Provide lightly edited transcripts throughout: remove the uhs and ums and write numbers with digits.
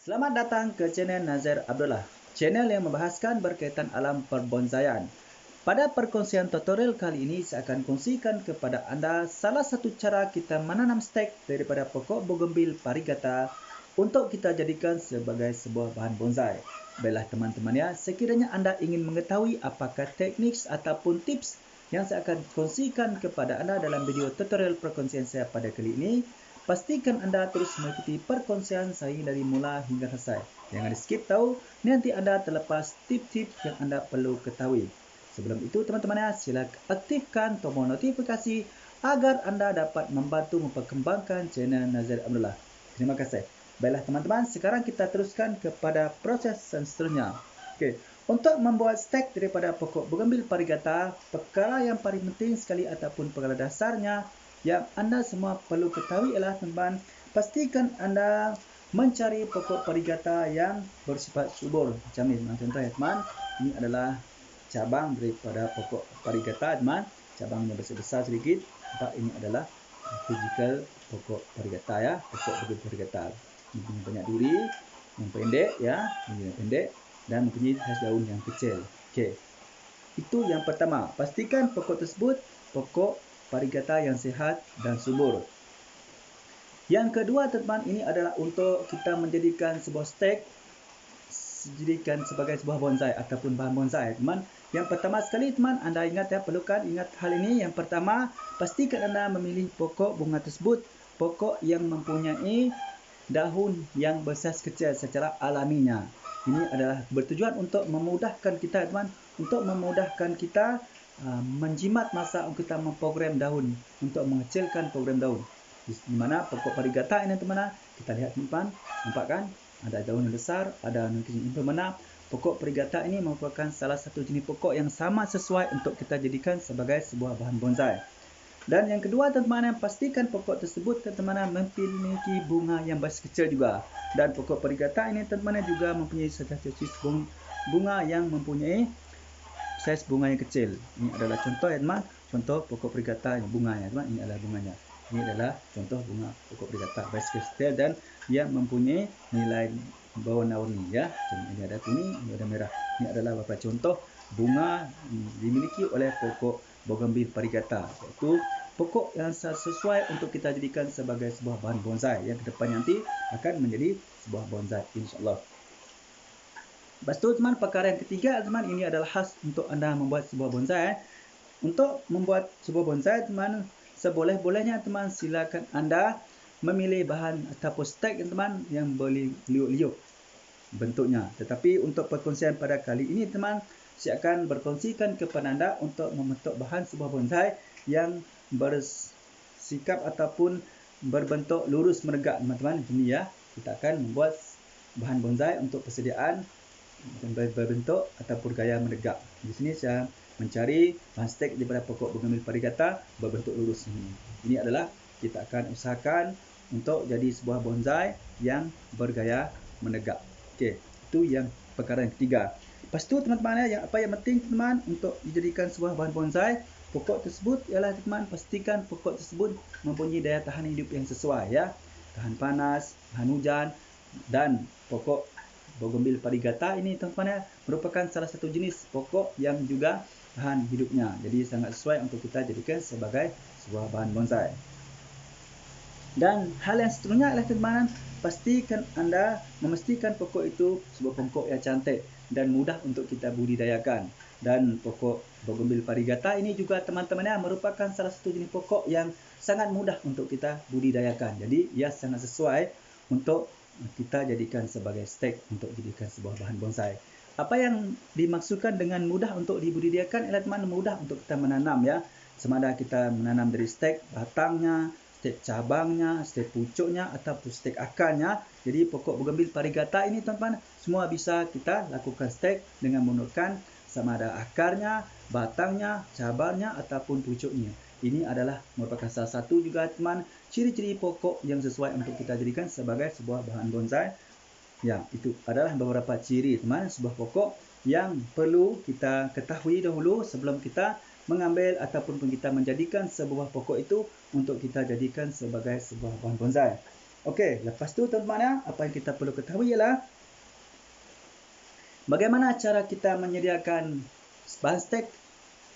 Selamat datang ke channel Nazir Abdullah, channel yang membahaskan berkaitan alam perbonsaian. Pada perkongsian tutorial kali ini, saya akan kongsikan kepada anda salah satu cara kita menanam stek daripada pokok bougainville parigata untuk kita jadikan sebagai sebuah bahan bonsai. Baiklah teman-teman ya, sekiranya anda ingin mengetahui apakah teknik ataupun tips yang saya akan kongsikan kepada anda dalam video tutorial perkongsian saya pada kali ini, pastikan anda terus mengikuti perkongsian saya dari mula hingga selesai. Jangan di skip tahu, nanti anda terlepas tip-tip yang anda perlu ketahui. Sebelum itu teman-teman ya, sila aktifkan tombol notifikasi agar anda dapat membantu memperkembangkan channel Nazir Abdullah. Terima kasih. Baiklah teman-teman, sekarang kita teruskan kepada proses seterusnya. Okey, untuk membuat stek daripada pokok bougainville parigata, perkara yang paling penting sekali ataupun perkara dasarnya yang anda semua perlu ketahui ialah teman-teman, pastikan anda mencari pokok parigata yang bersifat subur. Macam ni, contoh ya teman, ini adalah cabang daripada pokok parigata teman, cabangnya besar-besar sedikit. Nampak, ini adalah physical pokok parigata ya, pokok bougainville parigata. Ini banyak duri yang pendek ya, ini yang pendek dan mempunyai khas daun yang kecil. Okey, itu yang pertama, pastikan pokok tersebut pokok parigata yang sihat dan subur. Yang kedua teman, ini adalah untuk kita menjadikan sebuah stek, dijadikan sebagai sebuah bonsai ataupun bahan bonsai teman. Yang pertama sekali teman, anda ingat ya, perlukan ingat hal ini. Yang pertama, pastikan anda memilih pokok bunga tersebut, pokok yang mempunyai daun yang bersaiz kecil secara alaminya. Ini adalah bertujuan untuk memudahkan kita teman, untuk memudahkan kita menjimat masa kita memprogram daun, untuk mengecilkan program daun. Di mana pokok parigata ini teman, kita lihat teman, nampak kan? Ada daun yang besar, ada daun kecil. Di mana pokok parigata ini merupakan salah satu jenis pokok yang sama sesuai untuk kita jadikan sebagai sebuah bahan bonsai. Dan yang kedua teman-teman, pastikan pokok tersebut teman-teman memiliki bunga yang bersaiz kecil juga. Dan pokok parigata ini teman-teman juga mempunyai satu jenis bunga yang mempunyai saiz bunga yang kecil. Ini adalah contoh ya teman, contoh pokok parigata yang bunganya teman, ini adalah bunganya. Ini adalah contoh bunga pokok parigata bersaiz kecil dan yang mempunyai nilai berwarna-warni ya. Ini ada kuning, ini ada merah. Ini adalah beberapa contoh bunga dimiliki oleh pokok bougainville parigata, iaitu pokok yang sesuai untuk kita jadikan sebagai sebuah bahan bonsai yang ke depan nanti akan menjadi sebuah bonsai insya-Allah. Lepas tu teman, perkara yang ketiga teman, ini adalah khas untuk anda membuat sebuah bonsai. Untuk membuat sebuah bonsai teman, seboleh-bolehnya teman, silakan anda memilih bahan ataupun stek teman yang boleh liuk-liuk bentuknya. Tetapi untuk perkongsian pada kali ini teman, saya akan berkongsikan kepada anda untuk membentuk bahan sebuah bonsai yang bersikap ataupun berbentuk lurus menegak teman-teman. Ini ya, kita akan membuat bahan bonsai untuk persediaan berbentuk ataupun gaya menegak. Di sini saya mencari bahan stek daripada pokok bougainville parigata berbentuk lurus ini. Ini adalah kita akan usahakan untuk jadi sebuah bonsai yang bergaya menegak. Okey, itu yang perkara yang ketiga. Lepas tu teman-teman ya, apa yang penting teman untuk dijadikan sebuah bahan bonsai, pokok tersebut ialah teman, pastikan pokok tersebut mempunyai daya tahan hidup yang sesuai ya. Tahan panas, tahan hujan, dan pokok bougainville parigata ini teman-teman ya, merupakan salah satu jenis pokok yang juga tahan hidupnya. Jadi sangat sesuai untuk kita jadikan sebagai sebuah bahan bonsai. Dan hal yang seterusnya adalah teman-teman, pastikan anda memastikan pokok itu sebuah pokok yang cantik dan mudah untuk kita budidayakan. Dan pokok bougainville parigata ini juga teman-teman ya, merupakan salah satu jenis pokok yang sangat mudah untuk kita budidayakan. Jadi ia sangat sesuai untuk kita jadikan sebagai stek untuk jadikan sebuah bahan bonsai. Apa yang dimaksudkan dengan mudah untuk dibudidayakan ialah teman, mudah untuk kita menanam ya. Sama ada kita menanam dari stek batangnya, stek cabangnya, stek pucuknya ataupun stek akarnya. Jadi pokok bougainville parigata ini teman-teman, semua bisa kita lakukan stek dengan menggunakan sama ada akarnya, batangnya, cabangnya ataupun pucuknya. Ini adalah merupakan salah satu juga teman ciri-ciri pokok yang sesuai untuk kita jadikan sebagai sebuah bahan bonsai. Ya, itu adalah beberapa ciri teman sebuah pokok yang perlu kita ketahui dahulu sebelum kita mengambil ataupun kita menjadikan sebuah pokok itu untuk kita jadikan sebagai sebuah bahan bonsai. Okey, lepas tu teman-teman ya, apa yang kita perlu ketahui ialah bagaimana cara kita menyediakan bahan stek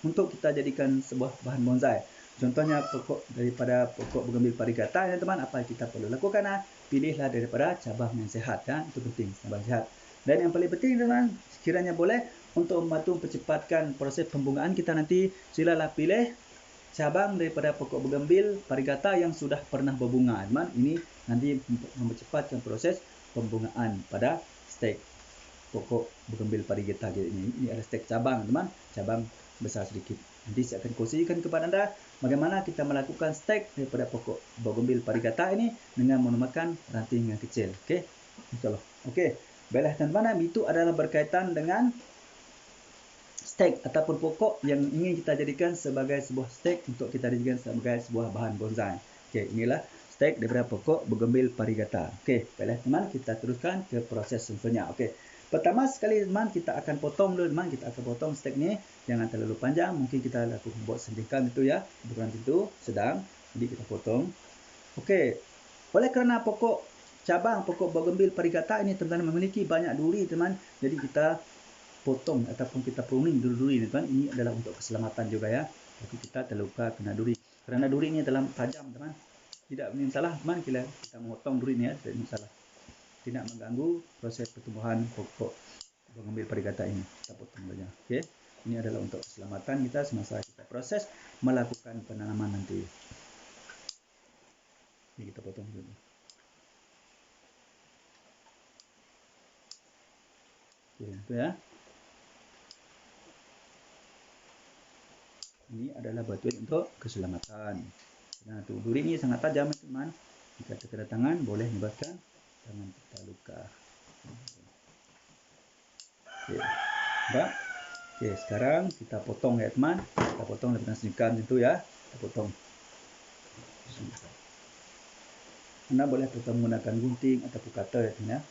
untuk kita jadikan sebuah bahan bonsai. Contohnya daripada pokok bugambil parigata ya teman, apa yang kita perlu lakukan? Pilihlah daripada cabang yang sehat ya, itu penting, cabang sehat. Dan yang paling penting teman, sekiranya boleh untuk membantu mempercepatkan proses pembungaan kita nanti, silalah pilih cabang daripada pokok bugambil parigata yang sudah pernah berbunga teman. Ini nanti mempercepatkan proses pembungaan pada stek pokok bugambil parigata ini. Ini ada stek cabang teman, cabang besar sedikit. Nanti saya akan kongsikan kepada anda bagaimana kita melakukan stek daripada pokok bugambil parigata ini dengan menggunakan ranting yang kecil. Okey, insyaallah. Okey, baiklah teman-teman, itu adalah berkaitan dengan stek ataupun pokok yang ingin kita jadikan sebagai sebuah stek untuk kita jadikan sebagai sebuah bahan bonsai. Okey, inilah stek daripada pokok bugambil parigata. Okey, baiklah teman, kita teruskan ke proses selanjutnya. Okey. Pertama sekali teman, kita akan potong dulu teman, kita akan potong stek ni, jangan terlalu panjang, mungkin kita lakukan buat sejengkal itu ya, bukan itu sedang, jadi kita potong. Okey. Oleh kerana pokok cabang pokok bugambil parigata ini teman-teman memiliki banyak duri teman, jadi kita potong ataupun kita pruning duri ni teman, ini adalah untuk keselamatan juga ya. Tapi kita terluka kena duri. Kerana duri ini dalam tajam teman. Tidak masalah teman, kita memotong duri ni ya, tidak masalah. Tidak mengganggu proses pertumbuhan pokok bugambil parigata ini. Kita potong saja. Okey. Ini adalah untuk keselamatan kita semasa kita proses melakukan penanaman nanti. Ini kita potong dulu. Okey, itu ya. Ini adalah batu untuk keselamatan. Nah, duri ini sangat tajam teman. Jika terkena tangan boleh menyebabkan tangan kita luka. Okey. Nampak? Okey, sekarang kita potong ya teman. Kita potong dengan sejengkal itu ya. Kita potong. Anda boleh potong menggunakan gunting ataupun cutter ya teman ya.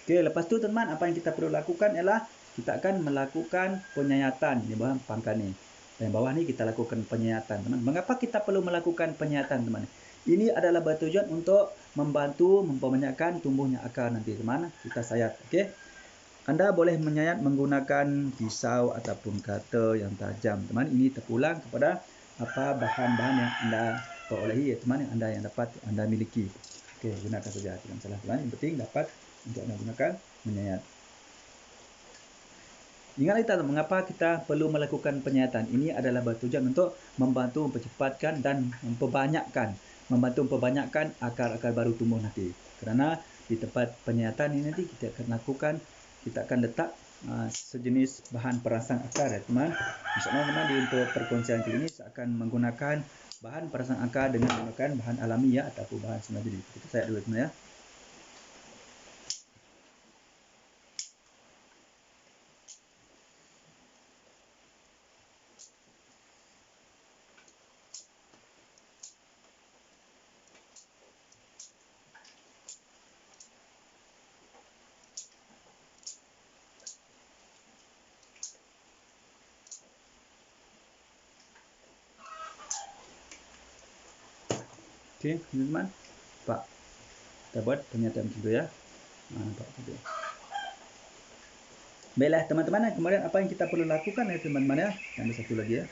Okey, lepas tu teman, apa yang kita perlu lakukan ialah kita akan melakukan penyayatan di bawah pangkal ni. Dan bawah ni kita lakukan penyayatan teman. Mengapa kita perlu melakukan penyayatan teman? Ini adalah bertujuan untuk membantu membanyakkan tumbuhnya akar nanti teman. Kita sayat, okey. Anda boleh menyayat menggunakan pisau ataupun cutter yang tajam teman. Ini terpulang kepada apa bahan-bahan yang anda perolehi ya teman, yang dapat anda miliki. Okey, gunakan saja, tidak masalah teman. Yang penting dapat untuk anda gunakan menyayat. Ingat kita mengapa kita perlu melakukan penyayatan. Ini adalah bertujuan untuk membantu mempercepatkan dan memperbanyakkan akar-akar baru tumbuh nanti. Kerana di tempat penyayatan ini nanti kita akan letak sejenis bahan perangsang akar ya teman. Misalnya teman, untuk perkongsian kali ini saya akan menggunakan bahan perangsang akar dengan menggunakan bahan alami ya ataupun bahan semula jadi. Kita sayat dulu teman ya. Okey, teman-teman. Pak, kita buat pernyataan dulu ya. Nampak tadi. Baiklah teman-teman, kemudian apa yang kita perlu lakukan ya teman-teman ya. Ada satu lagi ya.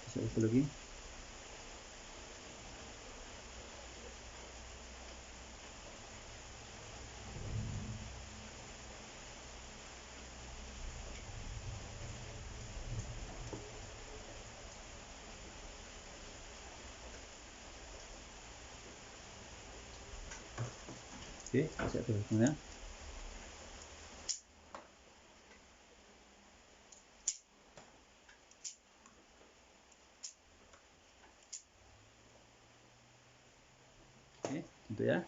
Satu lagi. Okey, satu lagi ya. Okey, tentu ya.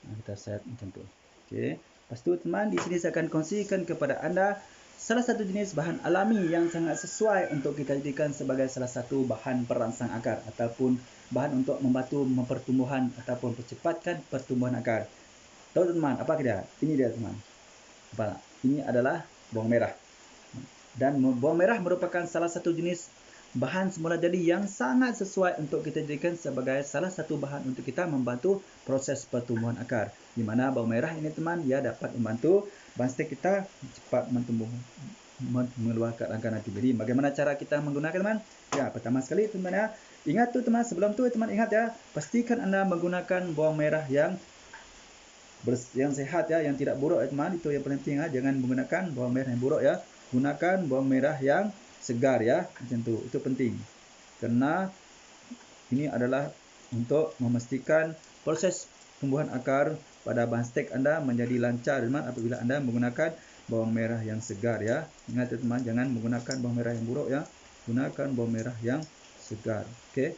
Kita set macam tu. Okey. Lepas tu teman, di sini saya akan kongsikan kepada anda salah satu jenis bahan alami yang sangat sesuai untuk kita jadikan sebagai salah satu bahan perangsang akar ataupun bahan untuk membantu mempertumbuhan ataupun percepatkan pertumbuhan akar. Tahu teman, apa dia? Ini dia teman. Apa? Ini adalah bawang merah. Dan bawang merah merupakan salah satu jenis bahan semula jadi yang sangat sesuai untuk kita jadikan sebagai salah satu bahan untuk kita membantu proses pertumbuhan akar. Di mana bawang merah ini teman, ia dapat membantu bahan stek kita cepat mengeluarkan akar nanti. Jadi bagaimana cara kita menggunakan teman? Ya, pertama sekali teman ya, ingat tu teman, sebelum tu teman ingat ya, pastikan Anda menggunakan bawang merah yang sehat ya, yang tidak buruk ya teman. Itu yang paling penting ya, jangan menggunakan bawang merah yang buruk ya. Gunakan bawang merah yang segar ya, macam tu. Itu penting. Karena ini adalah untuk memastikan proses tumbuhan akar pada bahan stek Anda menjadi lancar teman apabila Anda menggunakan bawang merah yang segar ya. Ingat ya teman, jangan menggunakan bawang merah yang buruk ya. Gunakan bawang merah yang segar. Okey.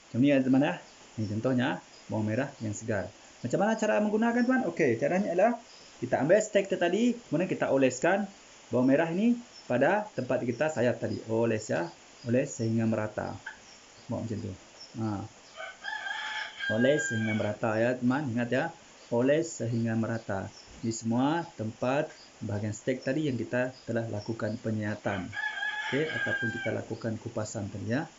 Macam ni ya teman ya. Ini contohnya bawang merah yang segar. Macam mana cara menggunakan teman? Okey, caranya adalah kita ambil stek tadi, kemudian kita oleskan bawang merah ini pada tempat kita sayat tadi. Oles ya. Oles sehingga merata. Buat macam tu. Oles sehingga merata ya teman. Ingat ya. Oles sehingga merata di semua tempat bahagian stek tadi yang kita telah lakukan penyayatan. Okey, ataupun kita lakukan kupasan tadi ya.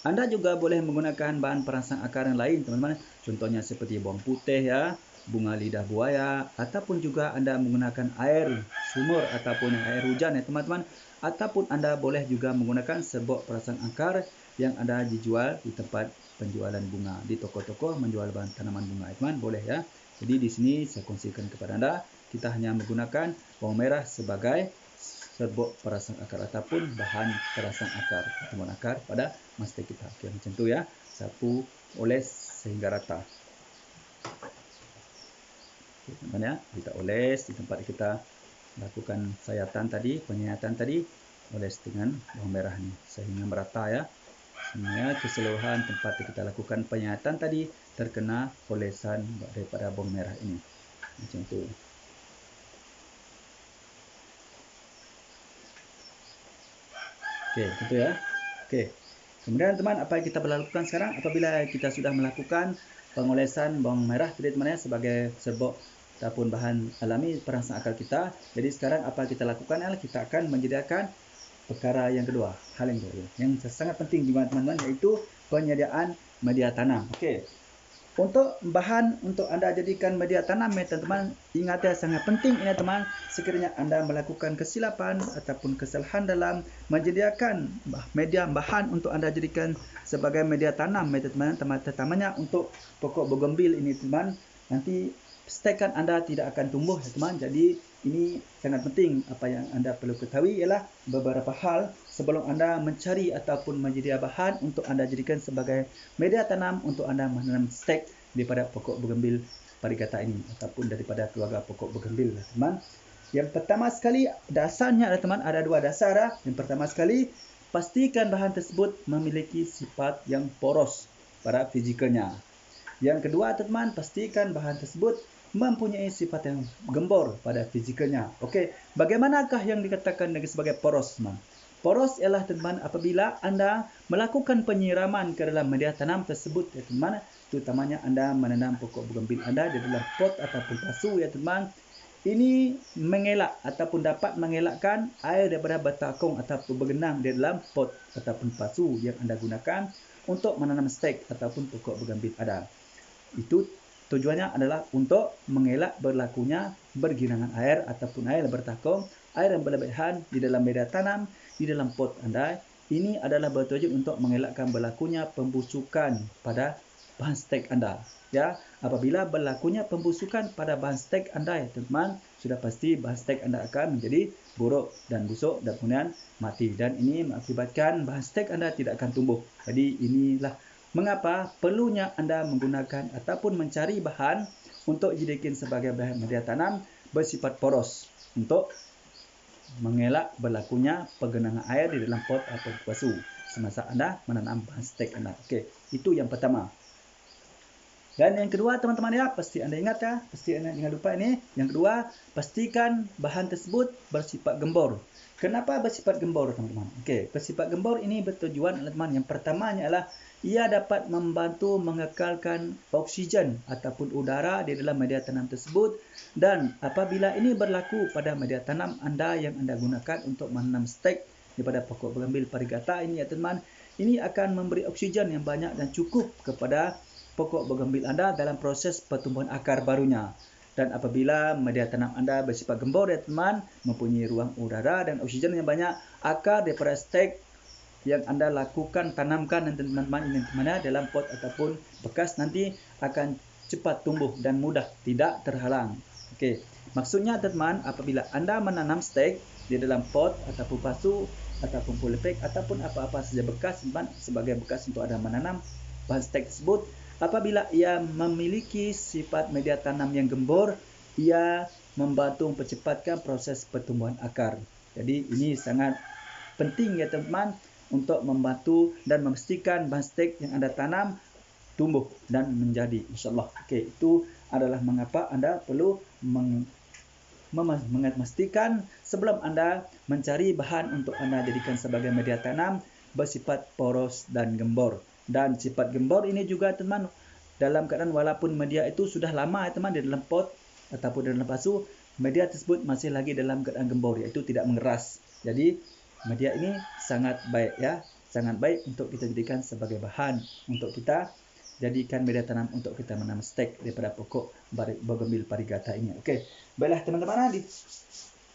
Anda juga boleh menggunakan bahan perangsang akar yang lain teman-teman. Contohnya seperti bawang putih ya, bunga lidah buaya, ataupun juga Anda menggunakan air sumur ataupun air hujan ya teman-teman. Ataupun Anda boleh juga menggunakan serbuk perangsang akar yang ada dijual di tempat penjualan bunga, di toko-toko menjual bahan tanaman bunga teman, boleh ya. Jadi di sini saya kongsikan kepada Anda, kita hanya menggunakan bawang merah sebagai serbuk perangsang akar ataupun bahan perangsang akar, pertumbuhan akar pada masa kita. Okey, macam tu ya. Sapu, oles sehingga rata. Okey, teman ya, kita oles di tempat kita lakukan sayatan tadi, penyayatan tadi, oles dengan bawang merah ni sehingga merata ya. Semuanya keseluruhan tempat kita lakukan penyayatan tadi terkena olesan daripada bawang merah ini. Macam tu. Okey, betul ya. Okey. Kemudian teman, apa yang kita lakukan sekarang apabila kita sudah melakukan pengolesan bawang merah tadi teman ya sebagai serbuk ataupun bahan alami perangsang akar kita. Jadi sekarang apa yang kita lakukan adalah kita akan menyediakan perkara yang kedua, hal yang kedua yang sangat penting juga teman-teman, iaitu penyediaan media tanam. Okey. Untuk bahan untuk Anda jadikan media tanam ya teman-teman, ingat ya, sangat penting ini teman, sekiranya Anda melakukan kesilapan ataupun kesalahan dalam menyediakan media bahan untuk Anda jadikan sebagai media tanam ya teman-teman, terutamanya untuk pokok bougainville ini teman, nanti stekan Anda tidak akan tumbuh ya teman. Jadi ini sangat penting. Apa yang Anda perlu ketahui ialah beberapa hal sebelum Anda mencari ataupun menyedia bahan untuk Anda jadikan sebagai media tanam untuk Anda menanam stek daripada pokok bougainville varigata ini ataupun daripada keluarga pokok bougainville teman. Yang pertama sekali, dasarnya teman, ada dua dasar. Yang pertama sekali, pastikan bahan tersebut memiliki sifat yang poros pada fizikalnya. Yang kedua teman, pastikan bahan tersebut mempunyai sifat yang gembor pada fizikalnya. Okey, bagaimanakah yang dikatakan sebagai poros teman? Poros ialah teman apabila Anda melakukan penyiraman ke dalam media tanam tersebut ya teman, terutamanya Anda menanam pokok bougainville Anda di dalam pot ataupun pasu ya teman. Ini mengelak ataupun dapat mengelakkan air daripada bertakung ataupun bergenang di dalam pot ataupun pasu yang Anda gunakan untuk menanam stek ataupun pokok bougainville Anda. Itu tujuannya adalah untuk mengelak berlakunya bergenangan air ataupun air bertakung, air yang berlebihan di dalam media tanam, di dalam pot Anda. Ini adalah bertujuan untuk mengelakkan berlakunya pembusukan pada bahan stek Anda. Ya, apabila berlakunya pembusukan pada bahan stek Anda ya teman, sudah pasti bahan stek Anda akan menjadi buruk dan busuk dan kemudian mati, dan ini mengakibatkan bahan stek Anda tidak akan tumbuh. Jadi inilah mengapa perlunya Anda menggunakan ataupun mencari bahan untuk dijadikan sebagai bahan media tanam bersifat poros untuk mengelak berlakunya pergenangan air di dalam pot atau pasu semasa Anda menanam bahan stek Anda. Okey, itu yang pertama. Dan yang kedua teman-teman ya, pasti Anda ingat ya, pasti Anda jangan lupa ini. Yang kedua, pastikan bahan tersebut bersifat gembor. Kenapa bersifat gembor teman-teman? Okey, bersifat gembor ini bertujuan teman-teman. Yang pertamanya adalah ia dapat membantu mengekalkan oksigen ataupun udara di dalam media tanam tersebut, dan apabila ini berlaku pada media tanam Anda yang Anda gunakan untuk menanam stek daripada pokok bougainville variegata ini ya teman, ini akan memberi oksigen yang banyak dan cukup kepada pokok bougainville Anda dalam proses pertumbuhan akar barunya. Dan apabila media tanam Anda bersifat gembor ya teman, mempunyai ruang udara dan oksigen yang banyak, akar daripada stek yang Anda lakukan tanamkan dan teman-teman ini mana dalam pot ataupun bekas nanti akan cepat tumbuh dan mudah, tidak terhalang. Okey, maksudnya teman, apabila Anda menanam stek di dalam pot ataupun pasu ataupun polybag ataupun apa-apa saja bekas teman sebagai bekas untuk Anda menanam bahan stek tersebut, apabila ia memiliki sifat media tanam yang gembor, ia membantu mempercepatkan proses pertumbuhan akar. Jadi ini sangat penting ya teman-teman untuk membantu dan memastikan bahan stek yang Anda tanam tumbuh dan menjadi insya-Allah. Okey, itu adalah mengapa Anda perlu memastikan sebelum Anda mencari bahan untuk Anda jadikan sebagai media tanam bersifat poros dan gembor. Dan sifat gembor ini juga teman, dalam keadaan walaupun media itu sudah lama teman di dalam pot ataupun dalam pasu, media tersebut masih lagi dalam keadaan gembor, iaitu tidak mengeras. Jadi media ini sangat baik ya, sangat baik untuk kita jadikan sebagai bahan untuk kita jadikan media tanam untuk kita menanam stek daripada pokok bougainville variegata ini. Okey, baiklah teman-teman,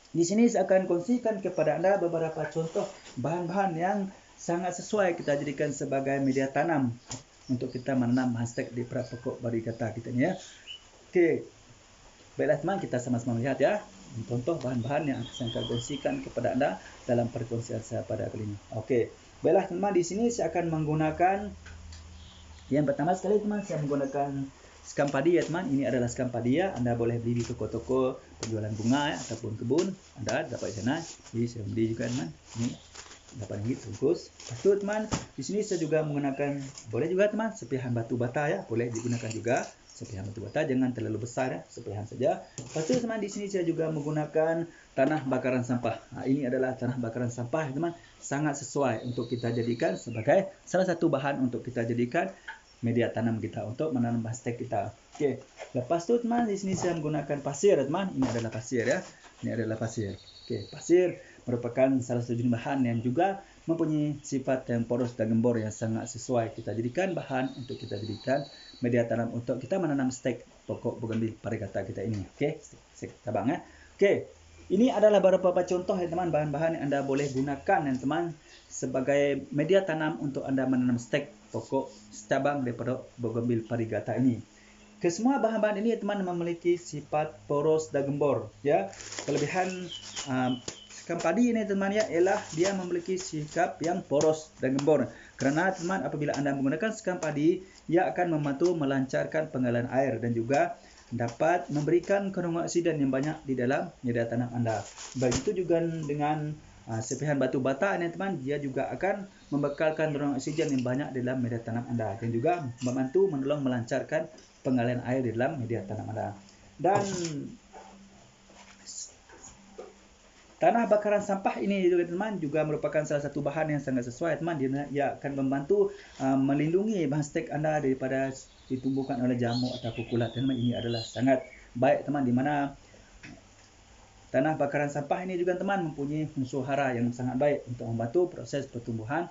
di sini saya akan kongsikan kepada Anda beberapa contoh bahan-bahan yang sangat sesuai kita jadikan sebagai media tanam untuk kita menanam bahan stek di pokok variegata kita ni ya. Okey, baiklah teman, kita sama-sama melihat ya contoh bahan-bahan yang saya akan kongsikan kepada Anda dalam perkongsian saya pada kali ini. Okey, baiklah teman, di sini saya akan menggunakan yang pertama sekali teman, saya menggunakan sekam padi ya teman. Ini adalah sekam padi ya. Anda boleh beli di toko-toko penjualan bunga ya, ataupun kebun. Anda dapat di sana. Jadi saya beli juga teman. Ini RM8 bungkus. Lepas tu teman, di sini saya juga menggunakan, boleh juga teman, sepihan batu bata ya, boleh digunakan juga sepihan batu bata, jangan terlalu besar ya, sepihan saja. Lepas tu teman, di sini saya juga menggunakan tanah bakaran sampah. Ini adalah tanah bakaran sampah teman, sangat sesuai untuk kita jadikan sebagai salah satu bahan untuk kita jadikan media tanam kita untuk menanam bahan stek kita. Okey, lepas tu teman, di sini saya menggunakan pasir teman. Ini adalah pasir ya. Ini adalah pasir. Okey, pasir merupakan salah satu jenis bahan yang juga mempunyai sifat yang poros dan gembor yang sangat sesuai kita jadikan bahan untuk kita jadikan media tanam untuk kita menanam stek pokok bougainville variegata kita ini. Okey, stek tabang ya. Okey, ini adalah beberapa contoh ya teman, bahan-bahan yang Anda boleh gunakan ya teman sebagai media tanam untuk Anda menanam stek pokok cabang daripada bougainville variegata ini. Kesemua bahan-bahan ini teman memiliki sifat poros dan gembor ya. Kelebihan sekam padi ini teman ya ialah dia memiliki sikap yang poros dan gembor. Kerana teman, apabila Anda menggunakan sekam padi, ia akan membantu melancarkan pengaliran air dan juga dapat memberikan kandungan oksigen yang banyak di dalam media tanam Anda. Begitu juga dengan sepihan batu bata ini teman, dia juga akan membekalkan kandungan oksigen yang banyak di dalam media tanam Anda dan juga membantu menolong melancarkan pengaliran air di dalam media tanam Anda. Dan tanah bakaran sampah ini juga teman juga merupakan salah satu bahan yang sangat sesuai teman. Dia akan membantu melindungi bahan stek Anda daripada ditumbuhkan oleh jamuk atau kulat. Teman, ini adalah sangat baik teman, di mana tanah bakaran sampah ini juga teman mempunyai unsur hara yang sangat baik untuk membantu proses pertumbuhan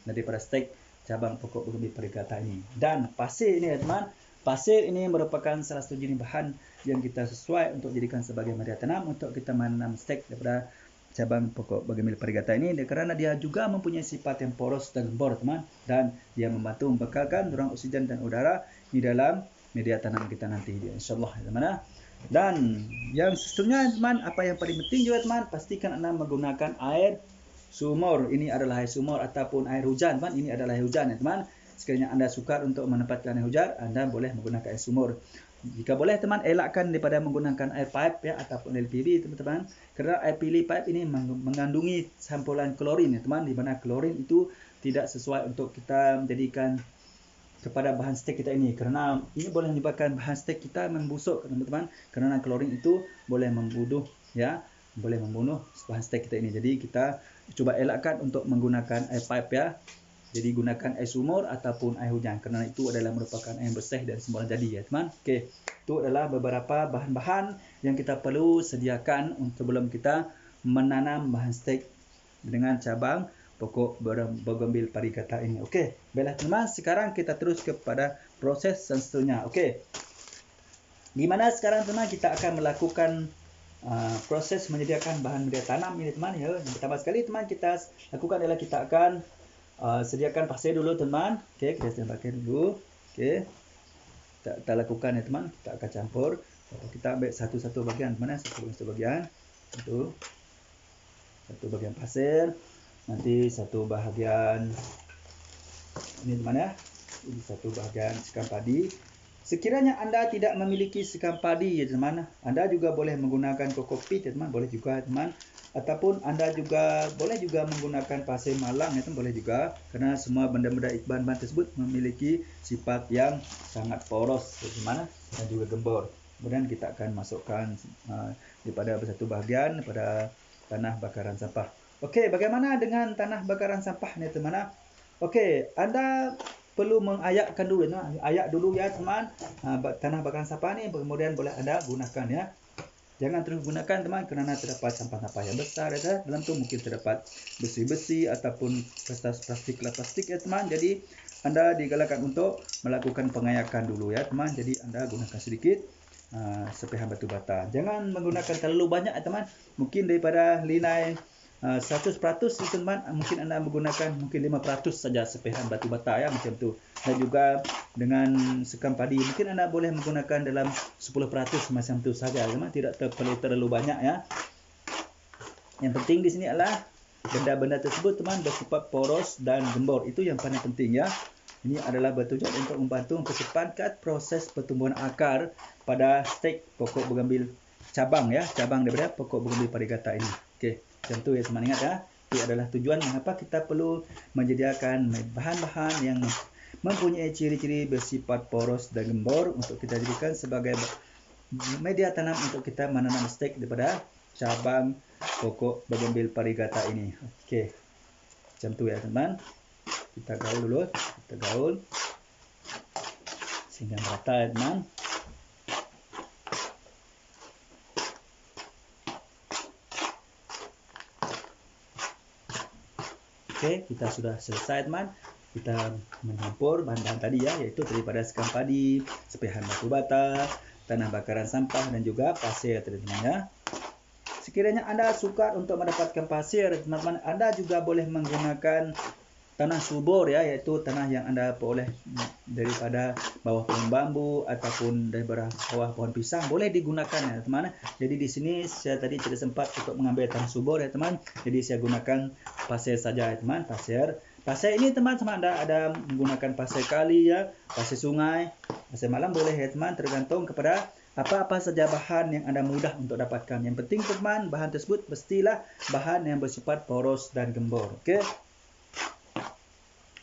daripada stek cabang pokok bougainville variegata ini. Dan pasir ini teman, pasir ini merupakan salah satu jenis bahan yang kita sesuai untuk jadikan sebagai media tanam untuk kita menanam stek daripada cabang pokok bougainville variegata ini, kerana dia juga mempunyai sifat yang poros dan gembor teman, dan dia membantu membekalkan ruang oksigen dan udara di dalam media tanam kita nanti insya-Allah teman. Dan yang sesungguhnya teman, apa yang paling penting juga teman, pastikan Anda menggunakan air sumur. Ini adalah air sumur ataupun air hujan teman. Ini adalah air hujan ya teman. Sekiranya Anda sukar untuk menempatkan air hujan, Anda boleh menggunakan air sumur. Jika boleh teman, elakkan daripada menggunakan air pipe ya ataupun LPB teman-teman. Kerana air pipe ini mengandungi campuran klorin ya teman, di mana klorin itu tidak sesuai untuk kita menjadikan kepada bahan steak kita ini, kerana ini boleh menyebabkan bahan steak kita membusuk teman-teman, kerana klorin itu boleh membunuh bahan steak kita ini. Jadi kita cuba elakkan untuk menggunakan air pipe ya. Jadi gunakan air sumur ataupun air hujan, kerana itu adalah merupakan air bersih dan semula jadi ya teman. Okey, itu adalah beberapa bahan-bahan yang kita perlu sediakan sebelum kita menanam bahan steak dengan cabang pokok bougainville variegata ini. Okey, baiklah teman, sekarang kita terus kepada proses seterusnya. Okey, gimana sekarang teman kita akan melakukan proses menyediakan bahan media tanam ini teman ya. Yang pertama sekali teman kita lakukan adalah kita akan sediakan pasir dulu teman. Okey, kita sediakan pasir dulu. Okey, kita lakukan ya teman, kita akan campur. Kita ambil satu-satu bagian mana, satu bagian itu, satu bagian pasir, nanti satu bahagian ini teman ya, ini satu bahagian sekam padi. Sekiranya Anda tidak memiliki sekam padi ya teman, Anda juga boleh menggunakan kokopit ya teman, boleh juga teman. Ataupun Anda juga boleh juga menggunakan pasir malang ya teman, boleh juga, kerana semua benda-benda bahan-bahan tersebut memiliki sifat yang sangat poros ya teman, dan juga gembur. Kemudian kita akan masukkan daripada satu bahagian pada tanah bakaran sampah. Okey, bagaimana dengan tanah bakaran sampah ni teman? Okey, Anda perlu mengayakkan dulu teman. Ayak dulu ya teman tanah bakaran sampah ni, kemudian boleh Anda gunakan ya. Jangan terus gunakan teman, kerana terdapat sampah-sampah yang besar ya. Dalam tu mungkin terdapat besi-besi ataupun kertas plastik ya teman. Jadi Anda digalakkan untuk melakukan pengayakan dulu ya teman. Jadi Anda gunakan sedikit sepihan batu bata. Jangan menggunakan terlalu banyak ya teman. Mungkin daripada linai 100% teman, mungkin Anda menggunakan mungkin 5% saja sepihan batu bata ya, macam tu. Dan juga dengan sekam padi mungkin Anda boleh menggunakan dalam 10% macam tu saja teman, tidak perlu terlalu banyak ya. Yang penting di sini adalah benda-benda tersebut teman bersifat poros dan gembur. Itu yang paling penting ya. Ini adalah bertujuan untuk membantu mempercepatkan proses pertumbuhan akar pada stek pokok bougainville cabang ya, cabang daripada pokok bougainville variegata ini. Okey, macam tu ya teman, ingat ya. Itu adalah tujuan mengapa kita perlu menyediakan bahan-bahan yang mempunyai ciri-ciri bersifat poros dan gembur untuk kita jadikan sebagai media tanam untuk kita menanam stek daripada cabang pokok bougainville variegata ini. Okey, macam tu ya teman. Kita gaul dulu, kita gaul sehingga merata ya teman. Okey, kita sudah selesai teman. Kita mencampur bahan-bahan tadi ya, iaitu daripada sekam padi, sepihan batu bata, tanah bakaran sampah dan juga pasir teman-teman ya. Sekiranya Anda sukar untuk mendapatkan pasir teman-teman, Anda juga boleh menggunakan tanah subur ya, iaitu tanah yang Anda peroleh daripada bawah pohon bambu ataupun daripada bawah pohon pisang, boleh digunakan ya teman. Jadi di sini saya tadi tidak sempat untuk mengambil tanah subur ya teman. Jadi saya gunakan pasir saja ya teman, pasir. Pasir ini teman-teman Anda ada menggunakan pasir kali ya, pasir sungai, pasir malam boleh ya teman, tergantung kepada apa-apa saja bahan yang Anda mudah untuk dapatkan. Yang penting teman, bahan tersebut mestilah bahan yang bersifat poros dan gembur. Okey.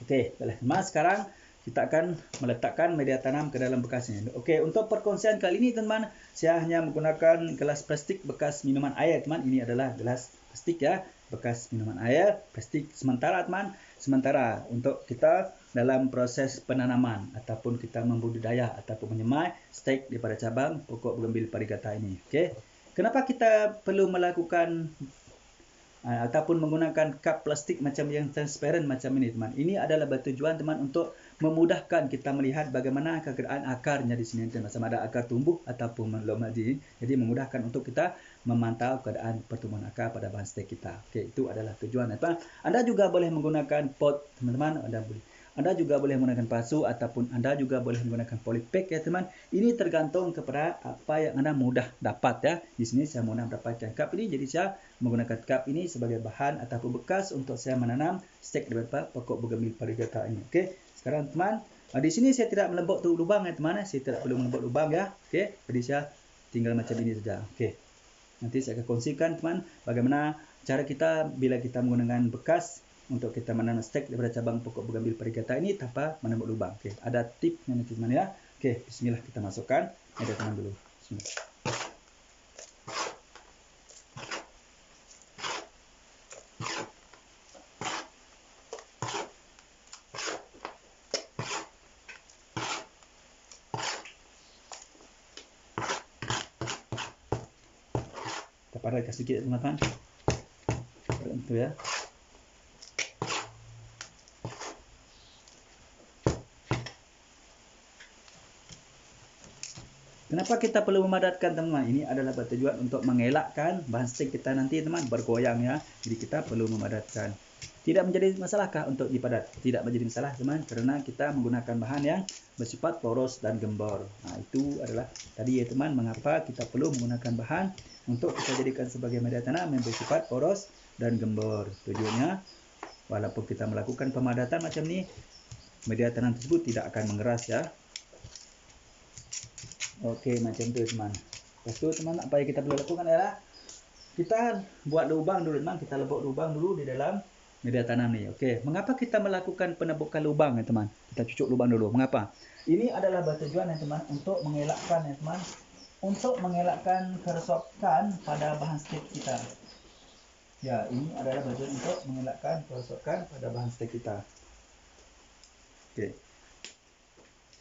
Okey, baiklah teman, sekarang kita akan meletakkan media tanam ke dalam bekasnya. Okey, untuk perkongsian kali ini teman, saya hanya menggunakan gelas plastik bekas minuman air teman. Ini adalah gelas plastik ya, bekas minuman air, plastik sementara teman. Sementara untuk kita dalam proses penanaman ataupun kita membudidaya ataupun menyemai stek daripada cabang pokok bougainville variegata ini. Okey. Kenapa kita perlu melakukan ataupun menggunakan cup plastik macam yang transparent macam ini teman. Ini adalah bertujuan teman untuk memudahkan kita melihat bagaimana keadaan akarnya di sini teman, sama ada akar tumbuh ataupun belum maju. Jadi memudahkan untuk kita memantau keadaan pertumbuhan akar pada bahan stek kita. Okey, itu adalah tujuan teman. Anda juga boleh menggunakan pot teman-teman, Anda juga boleh menggunakan pasu ataupun Anda juga boleh menggunakan polypack ya teman. Ini tergantung kepada apa yang Anda mudah dapat ya. Di sini saya mudah mendapatkan cup ini, jadi saya menggunakan cup ini sebagai bahan ataupun bekas untuk saya menanam stek daripada pokok bougainville variegata ini. Okey, Sekarang teman, di sini saya tidak melebok tu lubang ya teman. Saya tidak perlu melebok lubang ya. Okey, jadi saya tinggal macam ini saja. Okey. Nanti saya akan kongsikan teman bagaimana cara kita bila kita menggunakan bekas untuk kita menanam stek daripada cabang pokok bugambil parigata ini tanpa menembok lubang. Okey, ada tipsnya nanti teman ya. Okey, bismillah kita masukkan media tanam dulu. Bismillah. Kita padatkan sedikit teman-teman. Itu ya. Kenapa kita perlu memadatkan teman-teman? Ini adalah bertujuan untuk mengelakkan bahan stek kita nanti teman bergoyang ya. Jadi kita perlu memadatkan. Tidak menjadi masalahkah untuk dipadat? Tidak menjadi masalah teman karena kita menggunakan bahan yang bersifat poros dan gembor. Nah, itu adalah tadi ya teman mengapa kita perlu menggunakan bahan untuk kita jadikan sebagai media tanam yang bersifat poros dan gembor. Tujuannya walaupun kita melakukan pemadatan macam ni, media tanam tersebut tidak akan mengeras ya. Okey, macam tu teman. Lepas tu teman, apa yang kita perlu lakukan adalah kita buat lubang dulu teman. Kita lebok lubang dulu di dalam media tanam ni. Okey, mengapa kita melakukan penebukan lubang ya teman? Kita cucuk lubang dulu. Mengapa? Ini adalah bertujuan ya teman untuk mengelakkan ya teman, untuk mengelakkan kerosakan pada bahan stek kita. Ya, ini adalah bertujuan untuk mengelakkan kerosakan pada bahan stek kita. Okey.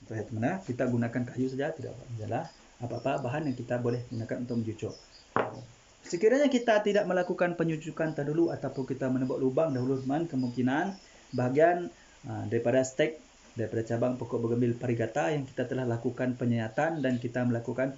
Contohnya teman, kita gunakan kayu saja, tidak masalah. Apa-apa bahan yang kita boleh gunakan untuk mencucuk. Sekiranya kita tidak melakukan penyucukan terdahulu ataupun kita menembok lubang dahulu teman, kemungkinan bahagian daripada stek daripada cabang pokok bugambil parigata yang kita telah lakukan penyayatan dan kita melakukan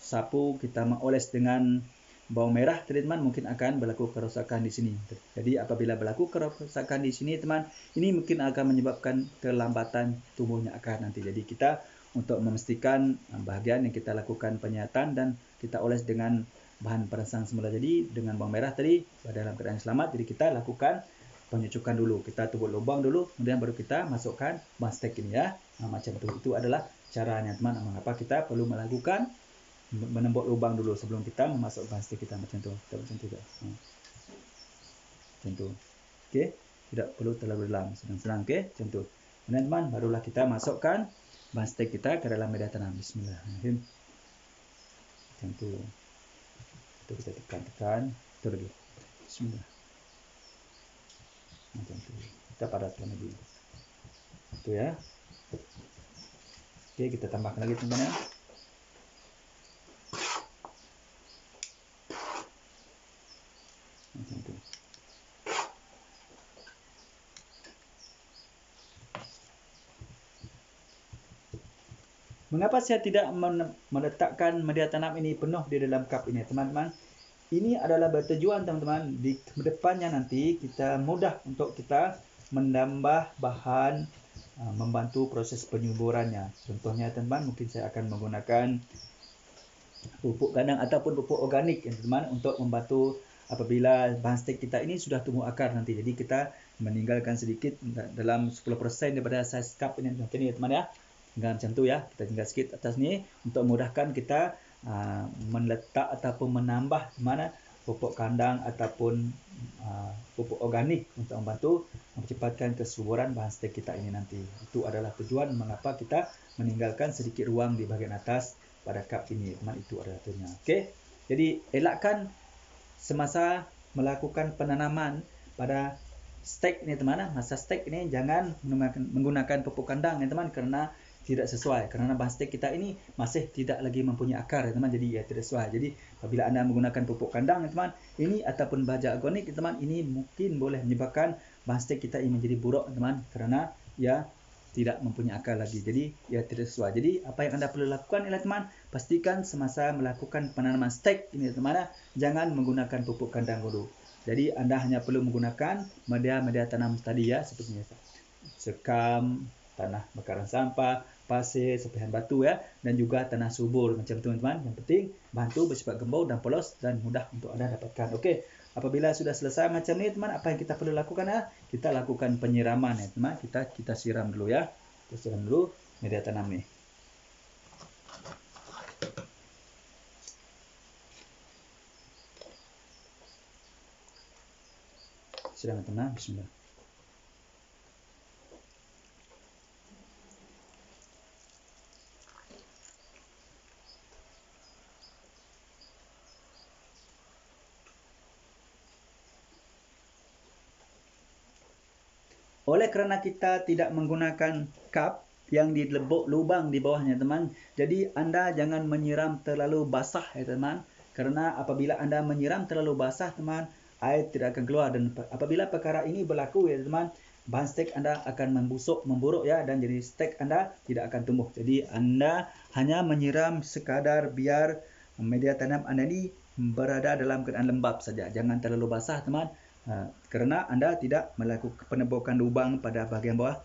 sapu, kita mengoles dengan bawang merah teman, mungkin akan berlaku kerosakan di sini. Jadi apabila berlaku kerosakan di sini teman, ini mungkin akan menyebabkan kelambatan tumbuhnya akar nanti. Jadi kita untuk memastikan bahagian yang kita lakukan penyayatan dan kita oles dengan bahan perangsang semula jadi dengan bawang merah tadi dalam keadaan selamat, jadi kita lakukan penyucukan dulu. Kita tubuh lubang dulu, kemudian baru kita masukkan bahan stek ini ya. Macam itu. Itu adalah caranya teman. Mengapa kita perlu melakukan menembok lubang dulu sebelum kita memasuk bahan stek kita macam tu. Macam tu. Macam tu. Okey, tidak perlu terlalu dalam, senang-senang okey, macam tu. Kemudian teman, barulah kita masukkan bahan stek kita ke dalam media tanam. Bismillahirrahmanirrahim. Macam tu. Itu kita tekan-tekan, itu lagi. Bismillah. Macam tu. Kita padatkan lagi. Itu ya. Okey, kita tambahkan lagi teman-teman ya. Macam tu. Mengapa saya tidak meletakkan media tanam ini penuh di dalam kap ini, teman-teman? Ini adalah bertujuan, teman-teman, di depannya nanti kita mudah untuk kita menambah bahan, membantu proses penyuburannya. Contohnya, teman-teman, mungkin saya akan menggunakan pupuk kandang ataupun pupuk organik, teman-teman, untuk membantu apabila bahan stek kita ini sudah tumbuh akar nanti. Jadi kita meninggalkan sedikit dalam 10% daripada saiz kap ini macam ni, teman ya. Tinggal macam tu ya, kita tinggal sikit atas ni untuk memudahkan kita meletak ataupun menambah mana pupuk kandang ataupun pupuk organik untuk membantu mempercepatkan kesuburan bahan stek kita ini nanti. Itu adalah tujuan mengapa kita meninggalkan sedikit ruang di bahagian atas pada kap ini, teman. Itu adalah tujuannya. Okey. Jadi elakkan semasa melakukan penanaman pada stek ni, teman. Masa stek ini jangan menggunakan pupuk kandang ni, teman, kerana tidak sesuai, kerana bahan stek kita ini masih tidak lagi mempunyai akar, teman. Jadi ia tidak sesuai. Jadi apabila anda menggunakan pupuk kandang, teman, ini ataupun baja organik, teman, ini mungkin boleh menyebabkan bahan stek kita ini menjadi buruk, teman, kerana ia tidak mempunyai akar lagi. Jadi ia tidak sesuai. Jadi apa yang anda perlu lakukan ialah, teman, pastikan semasa melakukan penanaman stek ini, teman, jangan menggunakan pupuk kandang dulu. Jadi anda hanya perlu menggunakan media tanam tadi ya, seperti sekam, tanah bakaran sampah, pasir, serpihan batu ya, dan juga tanah subur macam tu teman-teman. Yang penting bahan tu bersifat gembur dan polos dan mudah untuk anda dapatkan. Okey, apabila sudah selesai macam ni teman, apa yang kita perlu lakukan ya? Kita lakukan penyiraman ya teman. Kita siram dulu ya. Kita siram dulu media tanam ni. Siram teman, bismillah. Oleh kerana kita tidak menggunakan kap yang dilebok lubang di bawahnya teman, jadi anda jangan menyiram terlalu basah ya teman. Kerana apabila anda menyiram terlalu basah teman, air tidak akan keluar, dan apabila perkara ini berlaku ya teman, bahan stek anda akan membusuk, memburuk ya, dan jadi stek anda tidak akan tumbuh. Jadi anda hanya menyiram sekadar biar media tanam anda ini berada dalam keadaan lembab saja. Jangan terlalu basah teman. Kerana anda tidak melakukan penebokan lubang pada bahagian bawah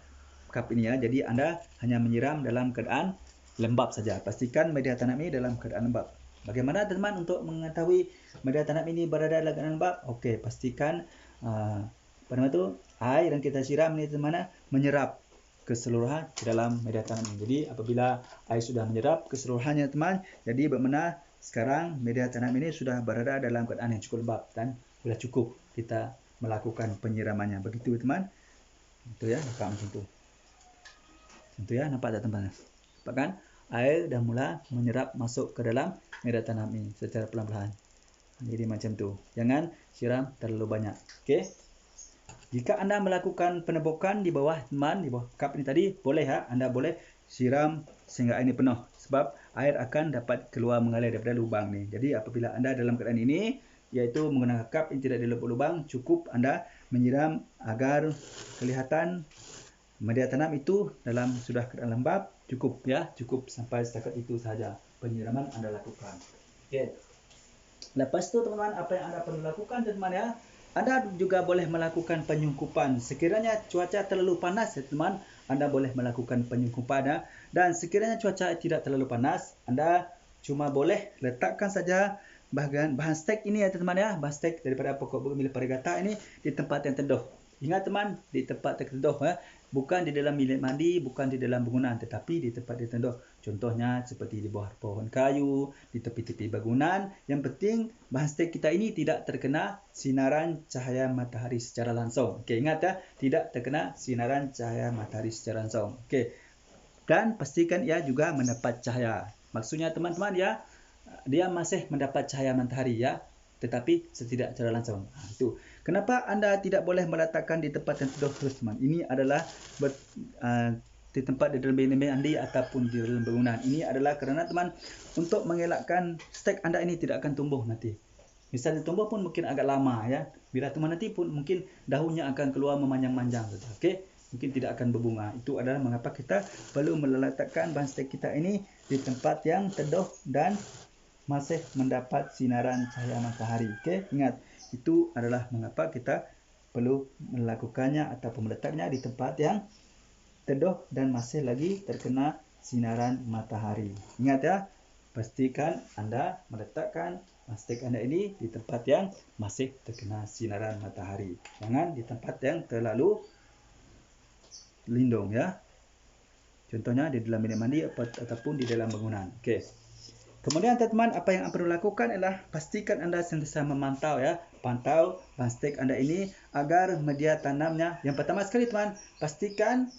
kap ini ya. Jadi anda hanya menyiram dalam keadaan lembab saja. Pastikan media tanam ini dalam keadaan lembab. Bagaimana teman untuk mengetahui media tanam ini berada dalam keadaan lembab? Okey, pastikan air yang kita siram ini teman menyerap keseluruhan ke dalam media tanam ini. Jadi apabila air sudah menyerap keseluruhannya teman, jadi bermakna sekarang media tanam ini sudah berada dalam keadaan yang cukup lembab dan sudah cukup kita melakukan penyiramannya. Begitu teman. Itu ya, nampak macam tu. Itu ya, nampak tak teman? Nampak kan? Air dah mula menyerap masuk ke dalam media tanam ini secara perlahan-lahan. Jadi macam tu. Jangan siram terlalu banyak. Okey. Jika anda melakukan penebokan di bawah teman, di bawah kap ini tadi, boleh ya, anda boleh siram sehingga air ini penuh. Sebab air akan dapat keluar mengalir daripada lubang ni. Jadi apabila anda dalam keadaan ini, iaitu menggunakan kap yang tidak dilebok lubang, cukup anda menyiram agar kelihatan media tanam itu dalam sudah keadaan lembab. Cukup ya, cukup sampai setakat itu sahaja penyiraman anda lakukan. Okey. Lepas tu teman-teman, apa yang anda perlu lakukan teman ya? Anda juga boleh melakukan penyungkupan. Sekiranya cuaca terlalu panas ya teman, anda boleh melakukan penyungkupan ya. Dan sekiranya cuaca tidak terlalu panas, anda cuma boleh letakkan saja bahan stek ini ya teman ya, bahan stek daripada pokok bougainvillea variegata ini di tempat yang teduh. Ingat teman, di tempat yang teduh ya, bukan di dalam bilik mandi, bukan di dalam bangunan, tetapi di tempat yang teduh. Contohnya seperti di bawah pohon kayu, di tepi-tepi bangunan. Yang penting bahan stek kita ini tidak terkena sinaran cahaya matahari secara langsung. Okey, ingat ya, tidak terkena sinaran cahaya matahari secara langsung. Okey. Dan pastikan ia juga mendapat cahaya. Maksudnya teman-teman ya, dia masih mendapat cahaya matahari ya, tetapi tidak secara langsung. Itu. Kenapa anda tidak boleh meletakkan di tempat yang teduh terus teman? Ini adalah di tempat di dalam bilik mandi ataupun di dalam bangunan. Ini adalah kerana teman, untuk mengelakkan stek anda ini tidak akan tumbuh nanti. Misalnya tumbuh pun mungkin agak lama ya. Bila teman nanti pun mungkin daunnya akan keluar memanjang-manjang. Okey, mungkin tidak akan berbunga. Itu adalah mengapa kita perlu meletakkan bahan stek kita ini di tempat yang teduh dan masih mendapat sinaran cahaya matahari. Okey, ingat, itu adalah mengapa kita perlu melakukannya ataupun meletaknya di tempat yang teduh dan masih lagi terkena sinaran matahari. Ingat ya, pastikan anda meletakkan stek anda ini di tempat yang masih terkena sinaran matahari. Jangan di tempat yang terlalu lindung ya. Contohnya di dalam bilik mandi ataupun di dalam bangunan. Okey. Kemudian teman-teman, apa yang anda perlu lakukan adalah pastikan anda sentiasa memantau ya. Pantau bahan stek anda ini agar media tanamnya, yang pertama sekali teman, pastikan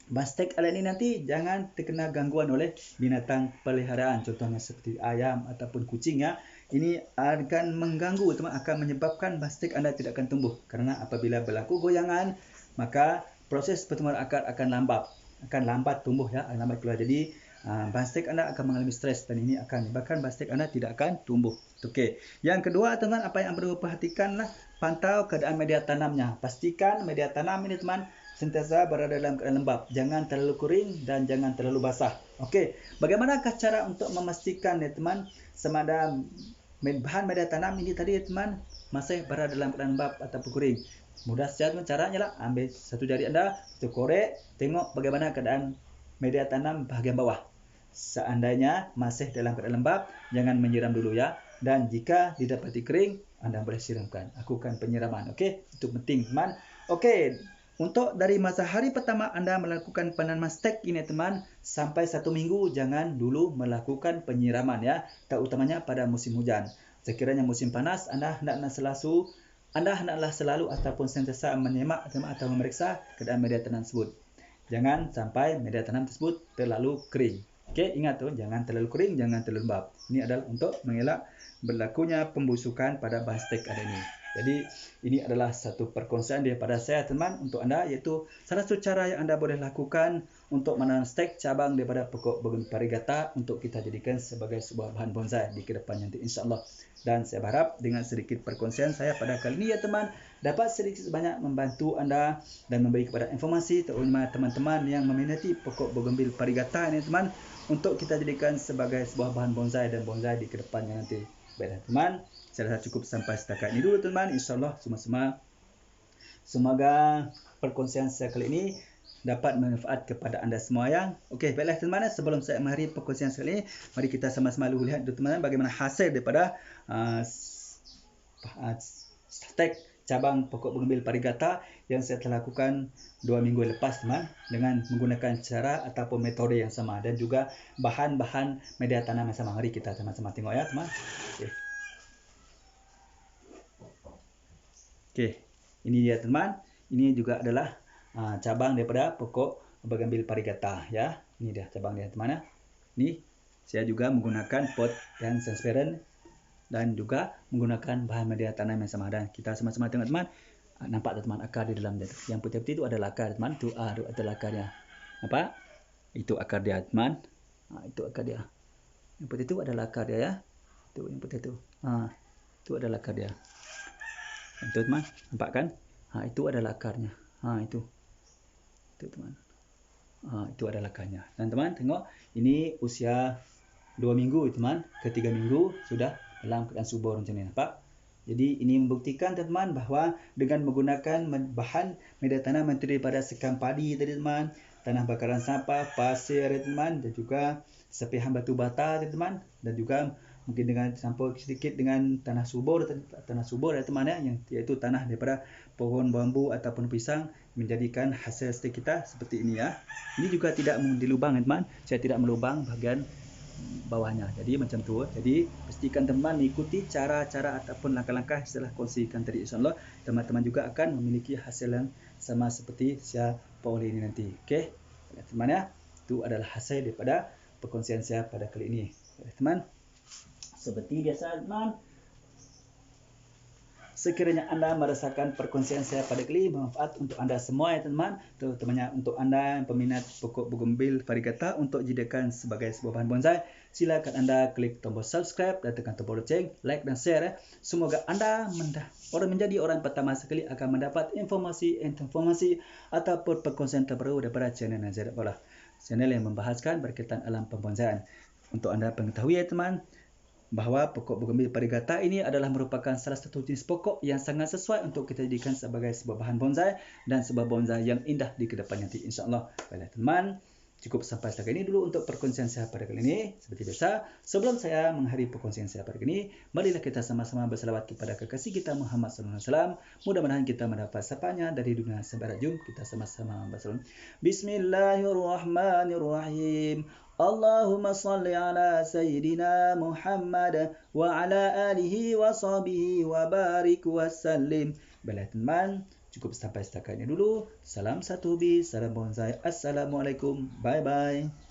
bahan stek anda ini nanti jangan terkena gangguan oleh binatang peliharaan. Contohnya seperti ayam ataupun kucing ya. Ini akan mengganggu teman, akan menyebabkan bahan stek anda tidak akan tumbuh. Kerana apabila berlaku goyangan, maka proses pertumbuhan akar akan lambat tumbuh ya, lambat keluar. Jadi bahan stek anda akan mengalami stres dan ini akan menyebabkan bahan stek anda tidak akan tumbuh. Okey. Yang kedua teman, apa yang perlu perhatikanlah, pantau keadaan media tanamnya. Pastikan media tanam ini teman sentiasa berada dalam keadaan lembab. Jangan terlalu kering dan jangan terlalu basah. Okey. Bagaimanakah cara untuk memastikan ya teman, sama ada bahan media tanam ini tadi ya teman masih berada dalam keadaan lembab ataupun kering? Mudah saja caranya lah, ambil satu jari anda, kita korek, tengok bagaimana keadaan media tanam bahagian bawah. Seandainya masih dalam keadaan lembab, jangan menyiram dulu ya. Dan jika didapati kering, anda boleh siramkan. Lakukan penyiraman. Okey, itu penting teman. Okey, untuk dari masa hari pertama anda melakukan penanaman stek ini teman, sampai 1 minggu jangan dulu melakukan penyiraman ya. Terutamanya pada musim hujan. Sekiranya musim panas, anda hendaklah selalu ataupun sentiasa menyemak atau memeriksa keadaan media tanam tersebut. Jangan sampai media tanam tersebut terlalu kering. Okey, ingat tu, jangan terlalu kering, jangan terlalu lembab. Ini adalah untuk mengelak berlakunya pembusukan pada bahan stek ada ini. Jadi, ini adalah satu perkongsian daripada saya teman untuk anda, iaitu salah satu cara yang anda boleh lakukan untuk menanam stek cabang daripada pokok bougainvillea variegata untuk kita jadikan sebagai sebuah bahan bonsai di ke depan nanti insya-Allah. Dan saya berharap dengan sedikit perkongsian saya pada kali ini ya teman, dapat sedikit sebanyak membantu anda dan memberi kepada informasi terutama teman-teman yang meminati pokok bougainvillea variegata ini teman, untuk kita jadikan sebagai sebuah bahan bonsai dan bonsai di ke depannya nanti. Baiklah teman, saya rasa cukup sampai setakat ini dulu teman. InsyaAllah semoga perkongsian saya kali ini dapat bermanfaat kepada anda semua yang. Okey, baiklah teman, sebelum saya mengakhiri perkongsian saya kali ini, mari kita sama-sama lihat teman bagaimana hasil daripada stek cabang pokok bougainvillea variegata yang saya telah lakukan 2 minggu lepas teman, dengan menggunakan cara ataupun metode yang sama dan juga bahan-bahan media tanam yang sama. Mari kita sama-sama tengok ya teman. Okey, ini dia teman. Ini juga adalah cabang daripada pokok bougainvillea variegata ya. Ini dia cabang dia teman ya. Ini saya juga menggunakan pot yang transparent dan juga menggunakan bahan media tanam yang sama, dan kita sama-sama tengok teman. Nampak tak teman akar di dalam dia tu? Yang putih-putih itu adalah akar teman. Tu adalah akarnya. Nampak? Itu akar dia teman. Itu akar dia. Yang putih itu adalah akar dia ya. Tu yang putih tu. Itu adalah akar dia. Itu teman, nampak kan? Itu adalah akarnya. Itu teman. Itu adalah akarnya. Dan teman tengok, ini usia 2 minggu teman, ke 3 minggu sudah dalam keadaan subur macam ni, nampak? Jadi ini membuktikan teman bahawa dengan menggunakan bahan media tanam yang terdiri daripada sekam padi tadi teman, tanah bakaran sampah, pasir teman, dan juga sepihan batu bata teman, dan juga mungkin dengan campur sedikit dengan tanah subur teman ya, yang iaitu tanah daripada pohon bambu ataupun pisang, menjadikan hasil stek kita seperti ini ya. Ini juga tidak dilubang teman, saya tidak melubang bahagian bawahnya. Jadi macam tu. Jadi pastikan teman mengikuti cara-cara ataupun langkah-langkah yang telah kongsikan tadi, insya-Allah teman-teman juga akan memiliki hasil yang sama seperti saya oleh ini nanti. Okey. Teman ya, itu adalah hasil daripada perkongsian saya pada kali ini. Teman, seperti biasa teman, sekiranya anda merasakan perkongsian saya pada kali ini bermanfaat untuk anda semua ya teman, terutamanya untuk anda yang peminat pokok bougainvillea variegata untuk jadikan sebagai sebuah bahan bonsai, silakan anda klik tombol subscribe dan tekan tombol loceng, like dan share ya. Semoga anda menjadi orang pertama sekali akan mendapat informasi ataupun perkongsian terbaru daripada channel Nazir Abdullah, channel yang membahaskan berkaitan alam pembonsaian. Untuk anda mengetahui ya teman, bahawa pokok bougainvillea variegata ini adalah merupakan salah satu jenis pokok yang sangat sesuai untuk kita jadikan sebagai sebuah bahan bonsai dan sebuah bonsai yang indah di kedepan nanti, insya-Allah. Baiklah teman, cukup sampai setakat ini dulu untuk perkongsian saya pada kali ini. Seperti biasa, sebelum saya mengakhiri perkongsian saya pada kali ini, marilah kita sama-sama berselawat kepada kekasih kita Muhammad sallallahu alaihi wasallam. Mudah-mudahan kita mendapat sapanya dari dunia sampai jum. Kita sama-sama berselawat. Bismillahirrahmanirrahim. Allahumma salli ala Sayyidina Muhammad wa ala alihi wa sahbihi wa barik wa sallim. Baiklah teman, cukup sampai setakat ini dulu. Salam satu hobi, salam bonsai. Assalamualaikum. Bye-bye.